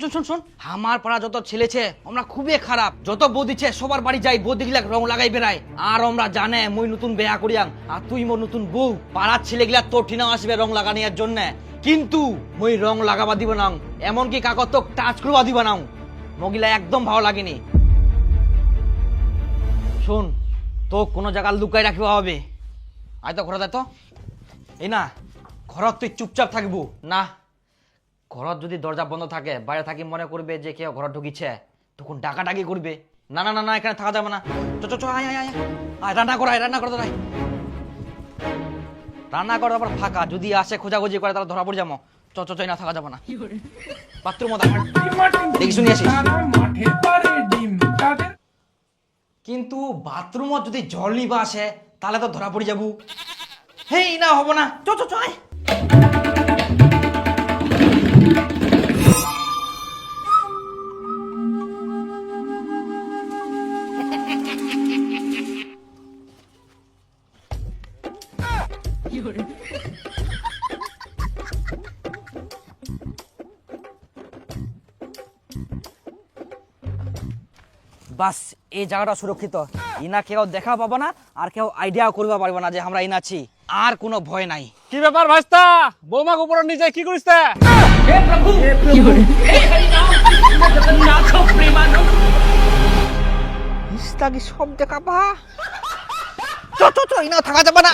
শোন শোন শোন, আমার পাড়া যত ছেলেছে আমরা খুবই খারাপ, যত বউ দিচ্ছে সবার বাড়ি যাই, বউ দেখলে রং লাগাই বেড়াই। আর আমরা জানে মুই নতুন বেয়া করিয়াং আর তুই মোর নতুন বউ, পাড়ার ছেলেগুলা তোর ঠিনা আসবে রং লাগানিয়ার জন্য, কিন্তু মুই রং লাগাবা দিব না, এমনকি কাকর তো টাচ করবা দিব না, মগিলা একদম ভালো লাগেনি। শোন, তো কোনো জায়গা লুকাই রাখিবা হবে, আয় তো ঘরে দেয় তো, এই না ঘরত তুই চুপচাপ থাকবো না, ঘরত যদি দরজা বন্ধ থাকে বাইরে থাকি মনে করবে যে কেউ ঘর ঢুকিছে, তখন ডাকাডাকি করবে। না না না না, এখানে থাকা যাবে না, চ চ চ, আয় আয় আয় আয়, রান্না কর, আয় রান্না করে দাঁড়াই, রান্না করে আবার ফাঁকা, যদি আসে খোঁজাখুঁজি করে তাহলে ধরা পড়ে যাবো। চ চ চ, না থাকা যাবে না, বাথরুম দেখি শুনি আসিস। কিন্তু বাথরুমত যদি জল নিবা আসে তাহলে তো ধরা পড়ে যাবো, হেই না হবো না, চ চ চ আয়। বাস এই জায়গাটা সুরক্ষিত, ইনা কেউ দেখা পাবো না আর কেউ আইডিয়াও করতে পারবো না যে আমরা ইনা আছি, আর কোনো ভয় নাই। কি ব্যাপার ভাইস্তা, বৌমাকে উপর নিচে কি করিস? কি সব দেখা পা, চ চ চ, ইনা থাকা যাবে না,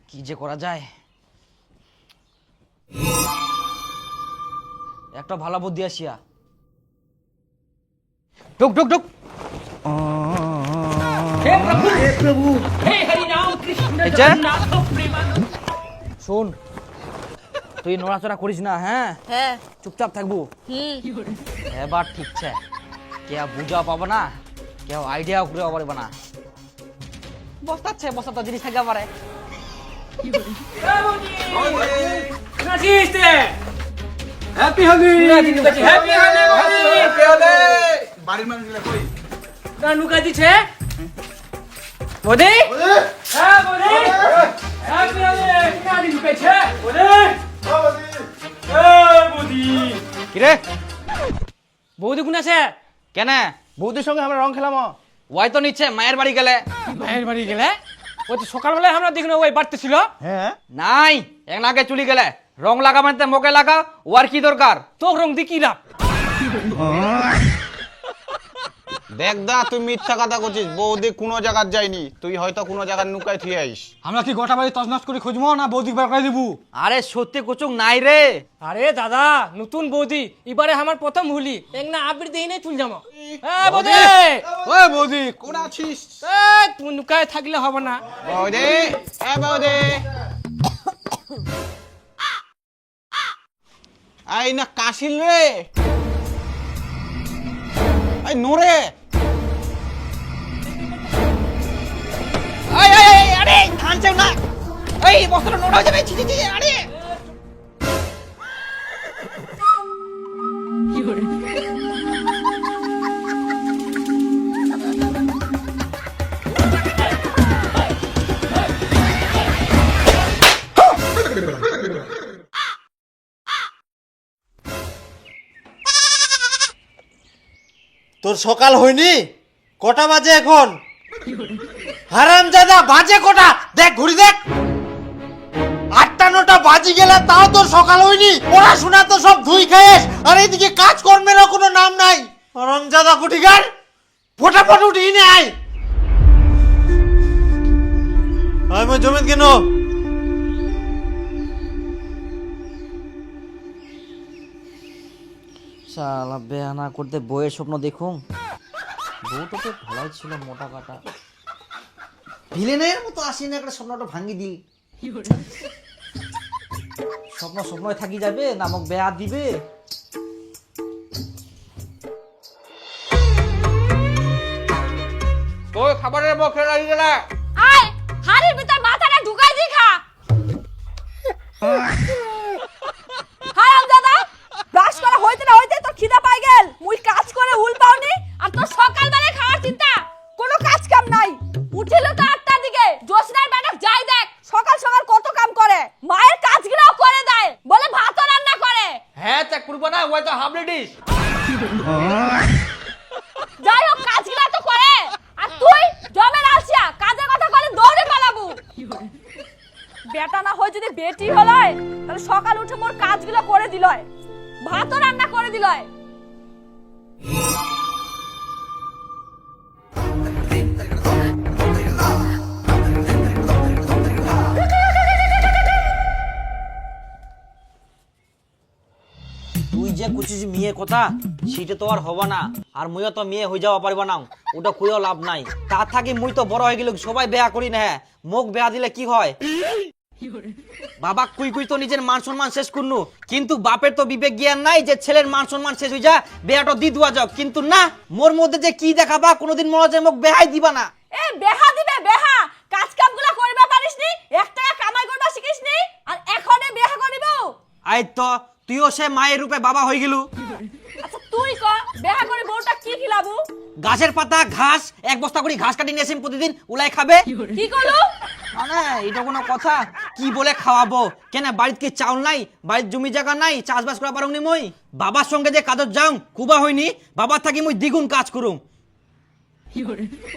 কি যে করা যায়, একটা ভালো বুদ্ধি আসিয়া, ঢুক ঢুক ঢুক। শোন, তুই নড়াচড়া করিস না, হ্যাঁ হ্যাঁ চুপচাপ থাকবো, এবার ঠিকছে, কেউ বুঝা পাবো না, কেউ আইডিয়াও করে পারবে না, বস্তাচ্ছে বস্তা জিনিস থাকতে পারে। Happy Holi, happy Holi. বাড়ির মানুষগুলো কই? না নুকা দিছে বডি, হ্যাঁ বডি, হ্যাপি হোলি, না দি নুকাইছে বডি, এই বডি কি রে, বৌদি কোন আছে? কেন বৌদির সঙ্গে আমরা রং খেলাম। ওয়াই তো নিচ্ছে মায়ের বাড়ি গেলে, মায়ের বাড়ি গেলে? ওই তো সকালবেলায় আমরা দেখলাম ওই বাড়তে ছিল। হ্যাঁ নাই এক নাকে চুলি গেলে রং লাগা মানে মোকে লাগা, ওর কি দরকার, তো রং দি কি লাভ? দেখ দা, তুই মিথ্যা কথা করছিস, বৌদি কোনো জায়গায় যায়নি, তুই হয়তো কোনো জায়গায় নুকাই থুয়ে আইস। আমরা কি গোটা বাড়ি তছনছ করে খুঁজবো না বৌদি বার করে দিব? আরে সত্যি কুচুক নাই রে, আরে দাদা নতুন বৌদি, এবারে আমার প্রথম হুলি, এক না আবির দেই নাই চুল জামা। হ্যাঁ বৌদি, ওই বৌদি কোন আছিস? তুই নুকায় থাকলে হবে না। বৌদি, এ বৌদি, আই না কাশিল রে, আই নোরে, আরে আরে ধান চাও না, এই বস্তাটা নোড়া হয়ে যাবে, ছি ছি ছি, আরে তোর সকাল হয়নি? কটা বাজে এখন? হারামজাদা, বাজে কটা দেখ, ঘুরি দেখ, 8টা 9টা বাজি গেলে তাও তোর সকাল হয়নি? পড়াশোনা তো সব ধুই খাইস, আর এইদিকে কাজকর্মেরও কোনো নাম নাই। হারামজাদা কুঠিগার, ফটাফট উঠি নে আয়। আমি জমিত কেন? শালা বেহানা করতে বইয়ের স্বপ্ন দেখুন, বউটা তো ভালোই ছিল, মোটা কাটা ভিলেনের মতো আসি না, একটা স্বপ্নটা ভাঙি দিল, স্বপ্ন স্বপ্নই থাকি যাবে, নামক বেয়া দিবে। তোর খাবারের বক্সে লাগিয়ে গেলে আয় হাড়ির ভিতর মাথাটা ঢুকাই দি খা। হারামজাদা, ব্রাশ করা হইতে না হইতে তোর খিদা পাই গেল, মুই কাজ করে উল পাওনি আর তোর সকালবেলা খাওয়ার চিন্তা, কোনো কাজ কাম নাই। উঠিল তো 8টার দিকে, জোসনার ম্যাডাম যাই দেখ সকাল সকাল কত কাম করে, মায়ের কাজগুলোও করে দেয়, বলে ভাতও যাই হোক কাজগুলা তো করে, আর তুই জমের আলসিয়া কাজের কথা করে দৌড়ে পালাবো। বেটা না হয় যদি বেটি হলয়, তাহলে সকাল উঠে মোর কাজগুলো করে দিলয়, ভাতও রান্না করে দিলয়। তুই যে কুচিস মেয়ে কথা সেটা তো আর হবা না, আর মুইও তো মেয়ে হয়ে যাওয়া পারবা না, ওটা কইও লাভ নাই। তার থাকি মুই তো বড় হয়ে গেল, সবাই বেয়া করি না, মোক বেয়া দিলে কি হয়? বাবা কুই কুই তো নিজের মান সম্মান শেষ করনু, কিন্তু বাপের তো বিবেক জ্ঞান নাই যে ছেলের মান সম্মান শেষ হয়ে যা বেয়াটা দি দুয়া যাও। কিন্তু না, মোর মধ্যে যে কি দেখাবা, কোনোদিন মনে হয় মোক বেহাই দিবা না। এ বেহা দিবে বেহা, কাজ কামগুলা করিবা পারিসনি, 1 টাকা কামাই করবা শিখিসনি, আর এখনে বেহা করিব? আই তো তুইও সে মায়ের রূপে বাবা হয়ে গেলু। আচ্ছা তুই ক বেহা করে বউটা কি খিলাবু? গাছের পাতা ঘাস 1 বস্তা করে ঘাস কাটি নিয়ে আসেন প্রতিদিন, উলাই খাবে। কি করলু? মানে এটা কোনো কথা? কি বলে খাওয়াবো? কেন বাড়িতে কি চাউল নাই? বাড়ির জমি জায়গা নাই? চাষবাস করা পারুনি মই? বাবার সঙ্গে যে কাজত যাও কুবা হয়নি, বাবার থাকি মই দ্বিগুণ কাজ করুম।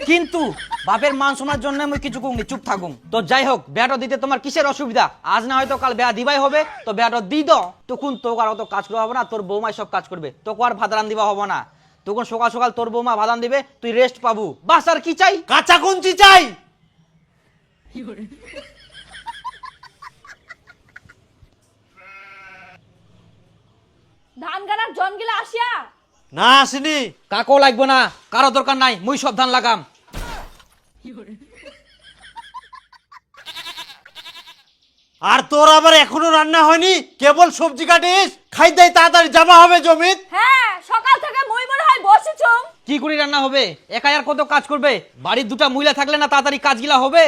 কিন্তু বাপের মান সম্মানের জন্য মই কিছু করি চুপ থাকুম। তো যাই হোক, বেয়াটা দিতে তোমার কিসের অসুবিধা? আজ না হয়তো কাল বেয়া দিবাই হবে, তো বেয়াটা দি দাও, তখন তোকে আর অত কাজ করা হবে না, তোর বৌমাই সব কাজ করবে, তোকে আর ভাত রান দিবা হবে না। তখন সকাল সকাল তোর বৌমা ভাত রান দিবে, তুই রেস্ট পাবু, বাস আর কি চাই? কাঁচা কুঞ্চি চাই। ধান গানার জনগিলা আসিয়া? না আসেনি। কাকও লাগবো না, কারো দরকার নাই, মুই সব ধান লাগাম। আর তোর আবার এখনো রান্না হয়নি, কেবল সবজি কাটিস, খাই দেয় তাড়াতাড়ি জামা হবে জমিত। হ্যাঁ, সকাল থেকে মুই মনে হয় বসেছুম। কি করে রান্না হবে? একাই আর কত কাজ করবে? বাড়ির দুটা মহিলা থাকলে না তাড়াতাড়ি কাজগুলা হবে?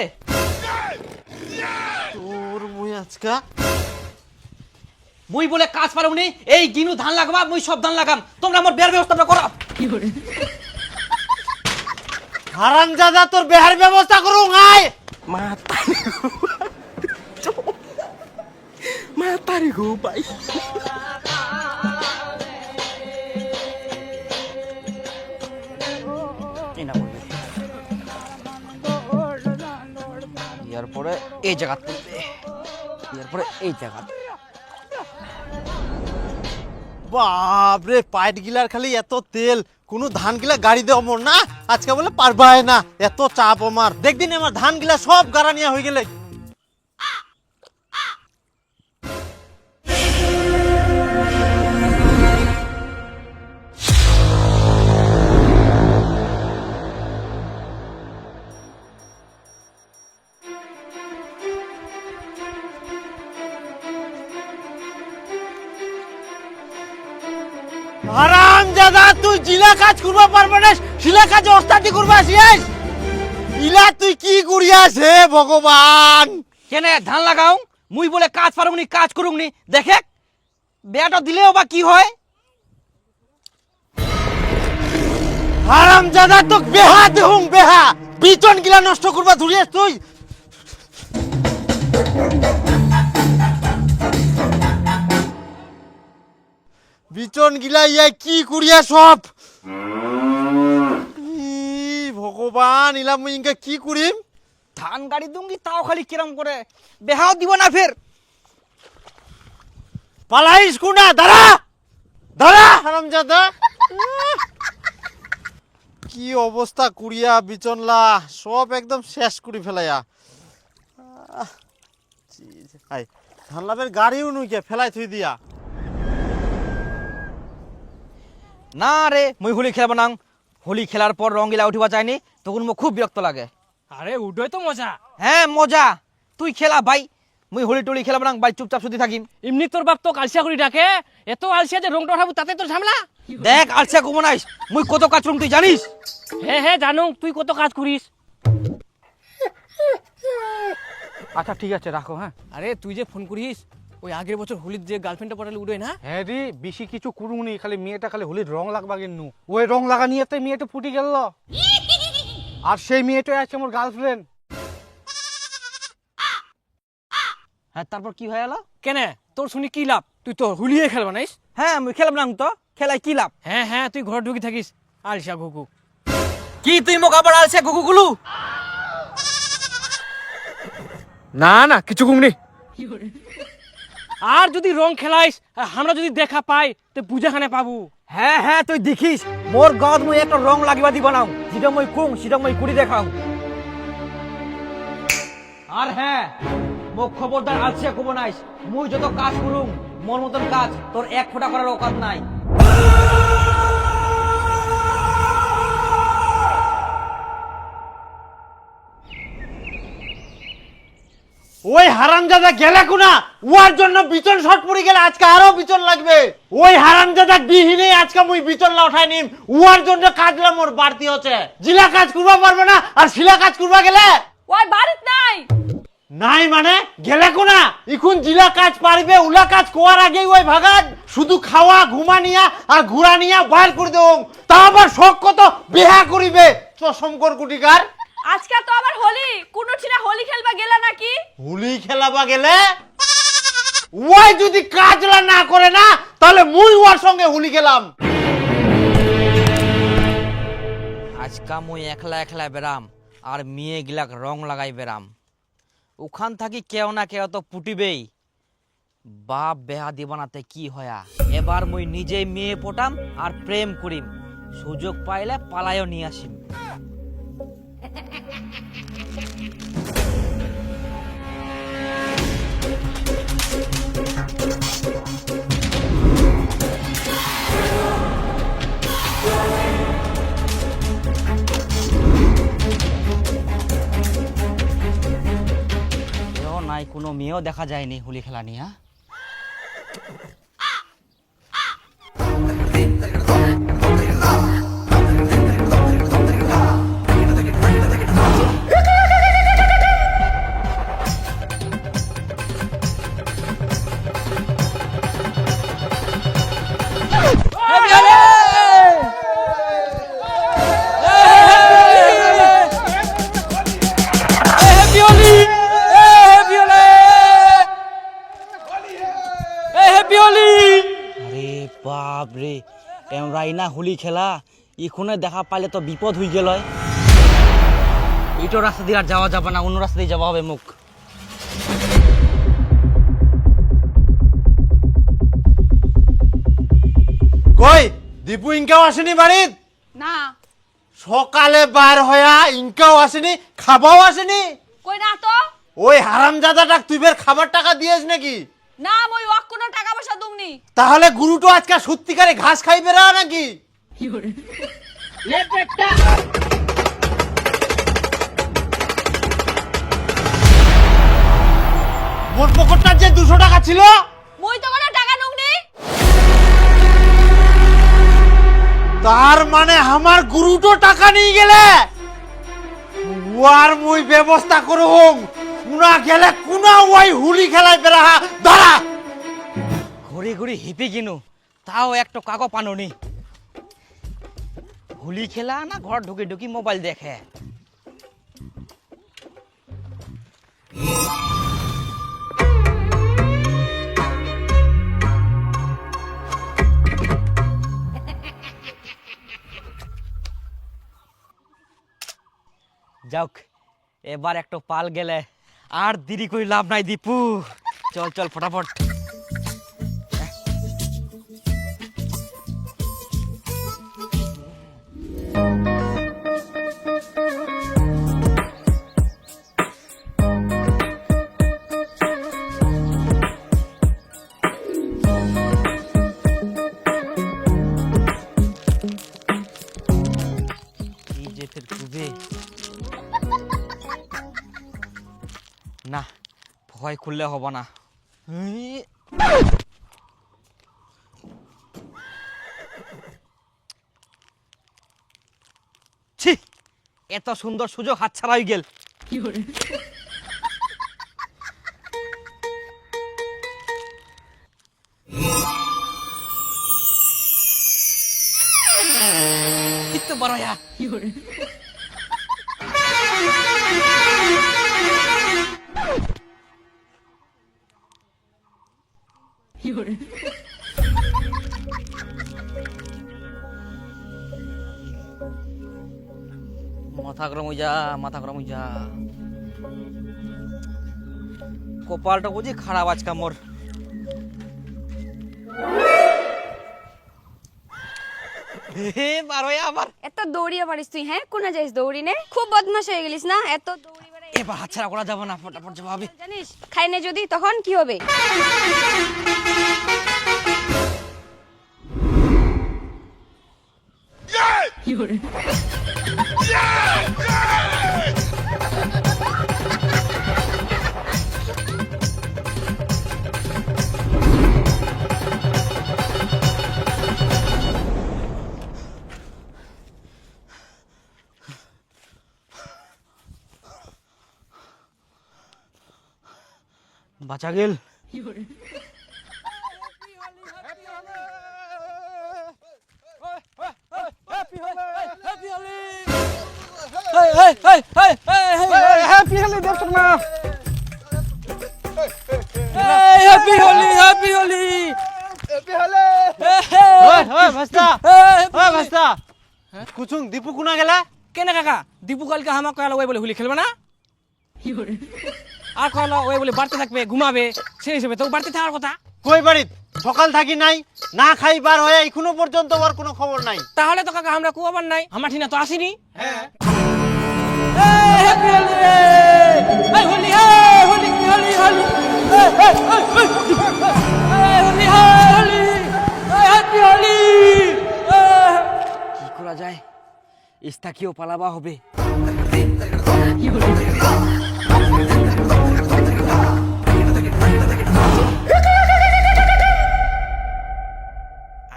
তোর মুই আজকা মুই বলে কাজ পারুনি, এই গিনু ধান লাগাবা, মুই সব ধান লাগাম, তোমরা আমার বের ব্যবস্থাটা করো। হারামজাদা, তোর বেহার ব্যবস্থা করুন। আয় এরপরে এই জায়গা তুলবে, এরপরে এই জায়গা। বাপরে, পাইট গিলার খালি এত তেল, কোন ধান গিলা গাড়ি দেওয়া মোর না, আজকে বলে পারবাই না, এত চাপ আমার। দেখদিন আমার ধান গিলা সব গাড়া নিয়ে হয়ে গেলে। হারামজাদা, তুই জিলা কাজ করবা পারবে না, শিলা কাজে ওস্তাদি করবা আসিস। ইলা তুই কি করিয়াস হে ভগবান? কেন ধান লাগাও? মুই বলে কাজ পারুনি, কাজ করুনি, দেখে বেয়াটা দিলেও বা কি হয়? হারামজাদা, তো বেহা দেহুম বেহা, বিচন গিলা নষ্ট করবা ধরিয়াস তুই। বিচন গিলা ইয়া কি করিয়া সব। ভগবান, ইলা মুই ইনকা কি করিম? ধান গাড়ি দুঙ্গি তাও খালি কিরম করে, বেহাও দিব না ফের। পালাইস কুনা, দাঁড়া দাঁড়া হারামজাদা। কি অবস্থা কুড়িয়া বিচনলা, সব একদম শেষ করে ফেলাইয়া। ধান লাভের গাড়িও নুইকে ফেলাই থুই দিয়া। না রে, মুই হোলি খেলব না, হোলি খেলার পর রঙিলা উঠিবা চাইনি, তখন মোক খুব বিরক্ত লাগে। আরে উডোই তো মজা। হ্যাঁ মজা, তুই খেলা ভাই, মুই হোলি টোলি খেলাব না, ভাই চুপচাপ শুধু থাকিম। এমনি তোর বাপ তো আলসিয়া করে ডাকে, এত আলসিয়া যে রংটা উঠাবো তাতে তোর ঝামেলা। দেখ আলসা কমো নাইস, মুই কত কাজ করুম তুই জানিস? হ্যাঁ হ্যাঁ জানো, তুই কত কাজ করিস। আচ্ছা ঠিক আছে, রাখো। হ্যাঁ আরে তুই যে ফোন করিস, ওই আগের বছর হোলির যে গার্লফ্রেন্ডটা পটালে উড়োয় না? হ্যাঁ রে, বেশি কিছু করুনি, খালি মেয়েটা খালি হোলির রং লাগবা কিন্তু ওই রং লাগা নিয়ে তো মেয়েটা ফুটি গেল, আর সেই মেয়েটাই আছে আমার গার্লফ্রেন্ড। হ্যাঁ তারপর কি হয়ে গেল? কেন তোর শুনি কি লাভ? তুই তো হোলিয়ে খেলবা নাইস। হ্যাঁ মুই খেলাম না তো, খেলায় কি লাভ? হ্যাঁ হ্যাঁ, তুই ঘর ঢুকি থাকিস আলসা ঘুঘু। কি তুই মোক আবার আলছে গুগুগুলু? না না কিছু ঘুমনি। আর যদি রং খেলাইস আমরা যদি দেখা পাই তো বুঝাখানে পাবো। হ্যাঁ হ্যাঁ, তুই দেখিস মোর গদ মুই একটা রং লাগিবা দিব নাও, যেটা মই কুং সেটা মই কুড়ি দেখাও। আর হ্যাঁ, মোক খবরদার আলছে কব নাইস, মুই যত কাজ করুম মোর মতন কাজ তোর এক ফোঁটা করার অকাত নাই। ওই হারামজাদা গেলে কোনা, উয়ার জন্য বিচন শর্ট পড়ে গেলে আজকে আরো বিচন লাগবে। ওই হারামজাদা দিহিনে আজকে মুই বিচনলা উঠাই নিম, উয়ার জন্য কাজলা মোর বাড়তি হচ্ছে। জিলা কাজ করবা পারবে না আর শিলা কাজ করবা গেলে ওই বাড়িত নাই। নাই মানে গেলে কোনা, এখন জিলা কাজ পারবে উলা কাজ কোয়ার আগেই ওই ভাগাত শুধু খাওয়া ঘুমা নিয়া আর ঘুরা নিয়া বাইর করে দেব। তা আবার শখ কত বিহা করিবে চশমকর কুটিকার। আজকে তো আবার হোলি, কোন ছিনা হোলি খেলবা গেলা নাকি? হোলি খেলাবা গেলে ওই যদি কাজলা না করে না তাহলে মুই ওর সঙ্গে হোলি খেলাম। আজকা মুই একলা একলা বেরাম আর মেয়ে গিলাক রং লাগাই বেরাম। ওখান থাকি কেউ না কেউ তো পুটিবেই। বাপ বেহা দিবানাতে কি হয়া, এবার মুই নিজেই মেয়ে পটাম আর প্রেম করিম, সুযোগ পাইলে পালায়ও নিয়ে আসিম। নাই কোনো মেয়েও দেখা যায়নি হোলি খেলা নিয়ে। আরে বাপ রে, এমরাই না হোলি খেলা, এখানে দেখা পাইলে তো বিপদ হয়ে গেল। এইটো রাস্তা দিয়ে আর যাওয়া যাবে না, অন্য রাস্তা দিয়ে যাওয়া হবে মুখ। কই দীপু ইনকাও আসেনি বাড়িত? না। সকালে বার হয়া ইনকাও আসেনি, খাবাও আসেনি। কই না তো। ওই হারামজাদাটা তুই বের খাবার টাকা দিয়েছ নাকি? না, মই ওয়াক কোনো টাকা পয়সা দুমনি। তাহলে গুরুটো আজকে সত্যিকারে ঘাস খাই বেরা নাকি? মোর পকেটটার যে 200 টাকা ছিল মই তো কোনো টাকা নুমনি। তার মানে আমার গুরুটো টাকা নিয়ে গেলে ওয়ার মুই ব্যবস্থা করুম। কুনা গেলে কুনা ওই হুলি খেলায় বেরা দাঁড়া। ঘুরি ঘুরি হিপি কিনু, তাও একটা কাগো পানুনি। হোলি খেলা না ঘর ঢুকি ঢুকি মোবাইল দেখে। যাক, এবার একটা পাল গেলে আর দেরি করে লাভ নাই। দীপু চল চল ফটাফট। না, ভয় খুললে হব না। ছি, এত সুন্দর সুযোগ হাতছাড়া হয়ে গেল। তো বড় মাথা গরম হয়ে যা, মাথা গরম হয়ে যা। কপালটা বুঝি খারাপ আজকে মোর। আবার এত দৌড়িয়ে পারিস তুই? হ্যাঁ, কোনা যাইস দৌড়ি নে? খুব বদমাশ হয়ে গেলিস না, এত দৌড়ি বেড়াই। এবার হাতছাড়া করা যাবে না, ফটাফট যাবো হবে। জানিস খাই নে যদি, তখন কি হবে? বাঁচা গেল। হ্যাপি হোলি দেবসর মা। Happy Holi, happy Holi. ওই ভাস্তা, ওই ভাস্তা, কুচুং দীপু কুনা গেলা? কেনে কাকা, দীপু কালকে আমাকে কয়ালো ওই বলে হোলি খেলবে না, আর কয়ালো ওই বলে বাড়তে থাকবে, ঘুমাবে, সেই হিসেবে তো বাড়তে থাকার কথা। কই বাড়িত সকাল থাকি নাই, না খাই বার হয়ে এখনো পর্যন্ত ওর কোনো খবর নাই। তাহলে তো কাকা আমরা কুয়াবার নাই, আমার ঠিনা তো আসেনি। হ্যাঁ, হ্যাপি হোলি, হোলি, হোলি, হোলি, হোলি, হোলি, হোলি, হ্যাপি হোলি। কি করা যায়, ইস্তাকিও পালাবা হবে।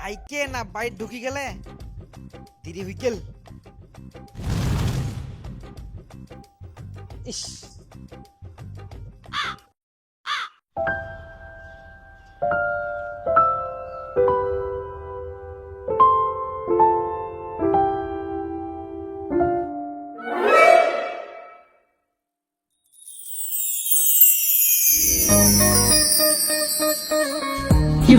আইকে না বাইট ঢুকি গেলে দেরি হই গেল। ইস, কি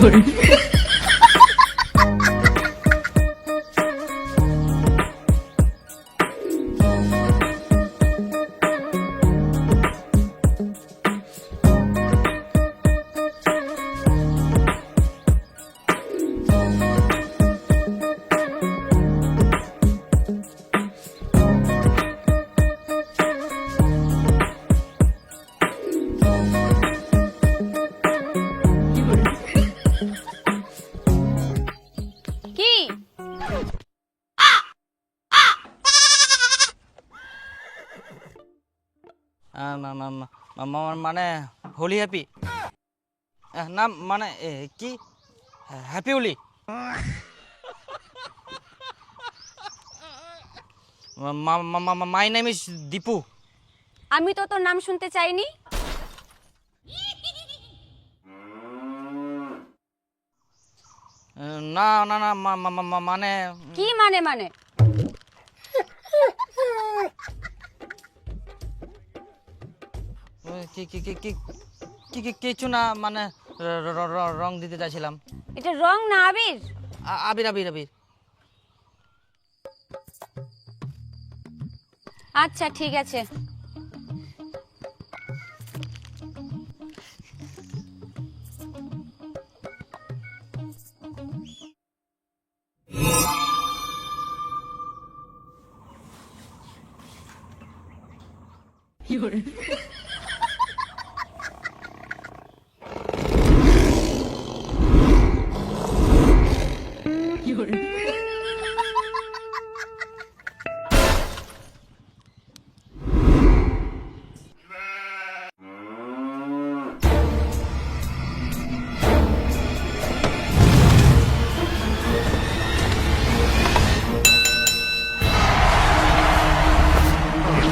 মানে হোলি হ্যাপি না, মানে কি happy Holi. My name is Dipu. আমি তো তোর নাম শুনতে চাইনি। না না না, মানে কি মানে? মানে কিছু না, মানে রং দিতে চাইছিলাম। এটা রং না আবির? আবির আবির আবির। আচ্ছা ঠিক আছে।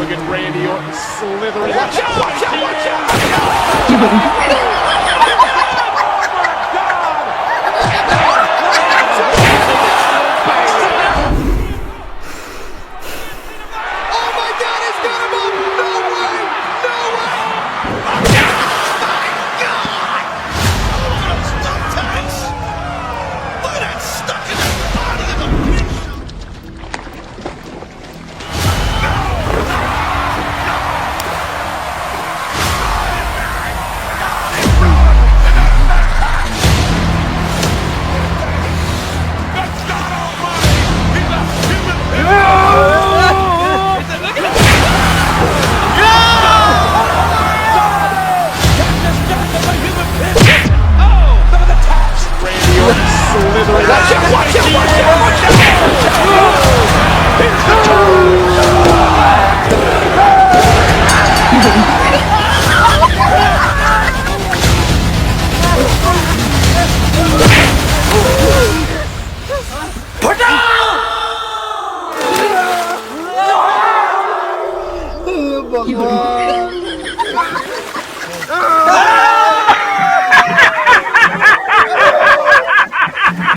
Look at Randy Orton slithering. Watch out! Watch out! Watch out! ভগবান